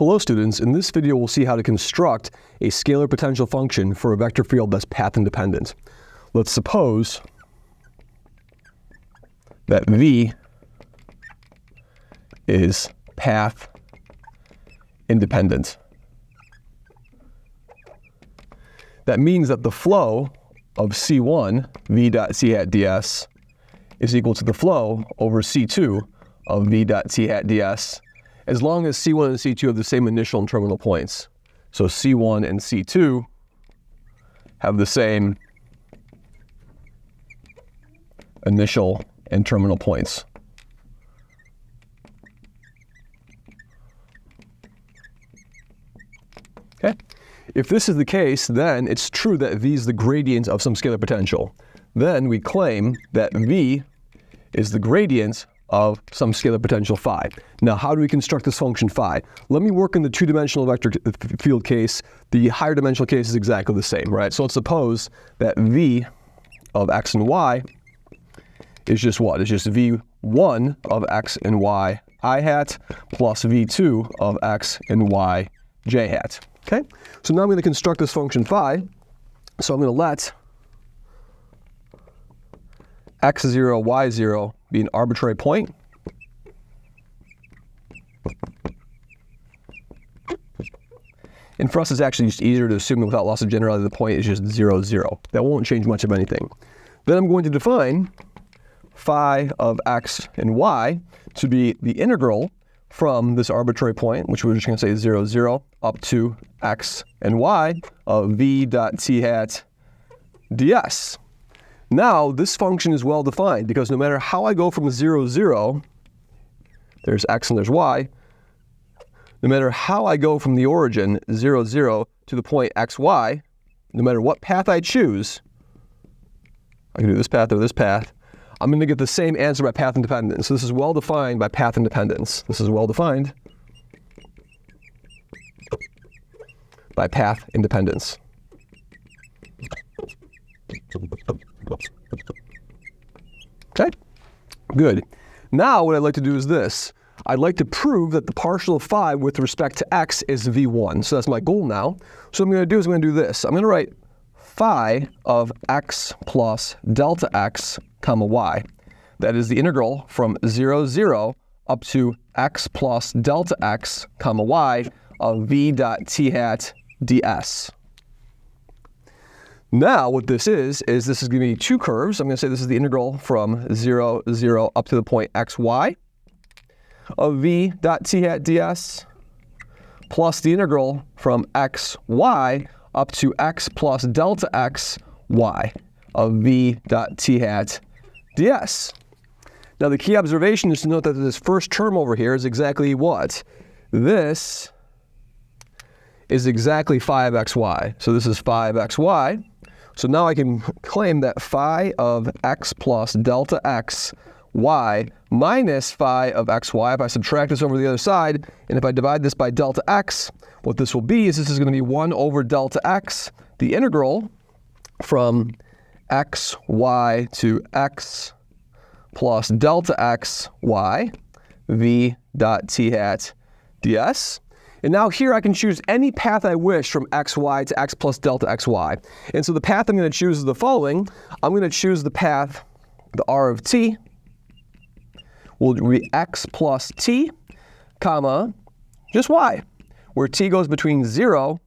Hello students, in this video we'll see how to construct a scalar potential function for a vector field that's path independent. Let's suppose that V is path independent. That means that the flow of C1, V dot C hat ds, is equal to the flow over C2 of V dot T hat ds, as long as C1 and C2 have the same initial and terminal points. So C1 and C2 have the same initial and terminal points. Okay? If this is the case, then it's true that V is the gradient of some scalar potential. Then we claim that V is the gradient of some scalar potential phi. Now, how do we construct this function phi? Let me work in the two-dimensional vector field case. The higher dimensional case is exactly the same, right? So let's suppose that V of x and y is just what? It's just V1 of x and y I hat plus V2 of x and y j hat. Okay? So now I'm going to construct this function phi. So I'm going to let x0, y0 be an arbitrary point. And for us, it's actually just easier to assume that without loss of generality, the point is just 0, 0. That won't change much of anything. Then I'm going to define phi of x and y to be the integral from this arbitrary point, which we're just going to say 0, 0, up to x and y of v dot t hat ds. Now, this function is well defined because no matter how I go from 0, 0, there's x and there's y, no matter how I go from the origin 0, 0 to the point x, y, no matter what path I choose, I can do this path or this path, I'm going to get the same answer by path independence. So this is well defined by path independence. This is well defined by path independence. Okay, good. Now what I'd like to do is this. I'd like to prove that the partial of phi with respect to x is v1. So that's my goal now. So what I'm going to do is I'm going to do this. I'm going to write phi of x plus delta x comma y. That is the integral from 0, 0 up to x plus delta x comma y of v dot t hat ds. Now what this is this is going to be two curves. I'm going to say this is the integral from 0, 0 up to the point x, y of v dot t hat ds plus the integral from x, y up to x plus delta x, y of v dot t hat ds. Now the key observation is to note that this first term over here is exactly what? This is exactly phi of xy. So this is phi of xy. So now I can claim that phi of x plus delta x y minus phi of xy, if I subtract this over the other side, and if I divide this by delta x, what this will be is this is going to be 1 over delta x, the integral from x, y to x plus delta x, y, v dot t hat ds. And now here I can choose any path I wish from xy to x plus delta xy. And so the path I'm going to choose is the following. I'm going to choose the path, the r of t, will be x plus t, comma, just y, where t goes between 0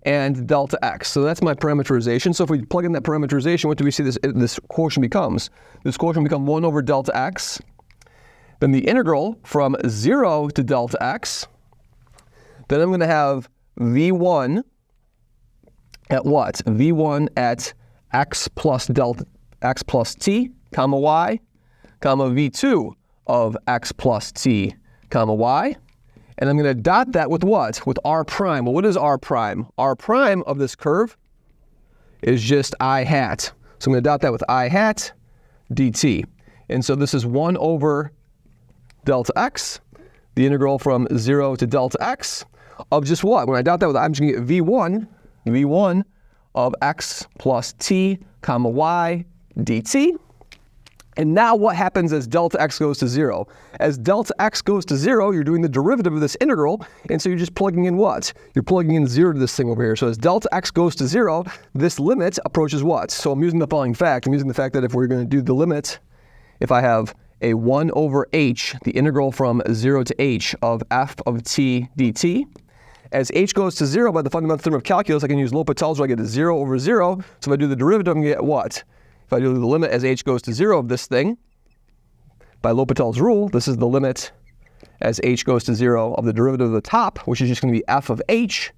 and delta x. So that's my parameterization. So if we plug in that parameterization, what do we see this quotient becomes? This quotient becomes 1 over delta x. Then the integral from 0 to delta x. Then I'm going to have v1 at what? v1 at x plus delta x plus t, comma y, comma v2 of x plus t, comma y. And I'm going to dot that with what? With r prime. Well, what is r prime? R prime of this curve is just I hat. So I'm going to dot that with I hat dt. And so this is 1 over delta x, the integral from 0 to delta x, of just what? When I dot that with, I'm just going to get v1 of x plus t, comma y dt. And now what happens as delta x goes to 0? As delta x goes to 0, you're doing the derivative of this integral, and so you're just plugging in what? You're plugging in 0 to this thing over here. So as delta x goes to 0, this limit approaches what? So I'm using the following fact. I'm using the fact that if we're going to do the limit, if I have a 1 over h, the integral from 0 to h of f of t dt, as h goes to 0 by the fundamental theorem of calculus, I can use L'Hopital's rule. I get a 0 over 0. So if I do the derivative, I'm going to get what? If I do the limit as h goes to 0 of this thing, by L'Hopital's rule, this is the limit as h goes to 0 of the derivative of the top, which is just going to be f of h,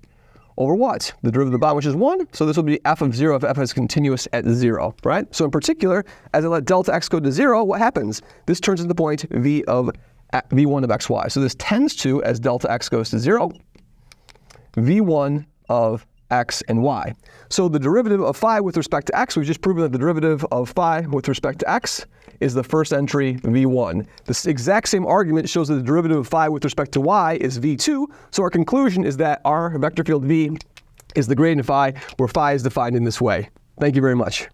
over what? The derivative of the bottom, which is 1. So this will be f of 0 if f is continuous at 0, right? So in particular, as I let delta x go to 0, what happens? This turns into the point v1 of xy. So this tends to, as delta x goes to 0, v1 of x and y. So the derivative of phi with respect to x, we've just proven that the derivative of phi with respect to x is the first entry v1. This exact same argument shows that the derivative of phi with respect to y is v2. So our conclusion is that our vector field v is the gradient of phi, where phi is defined in this way. Thank you very much.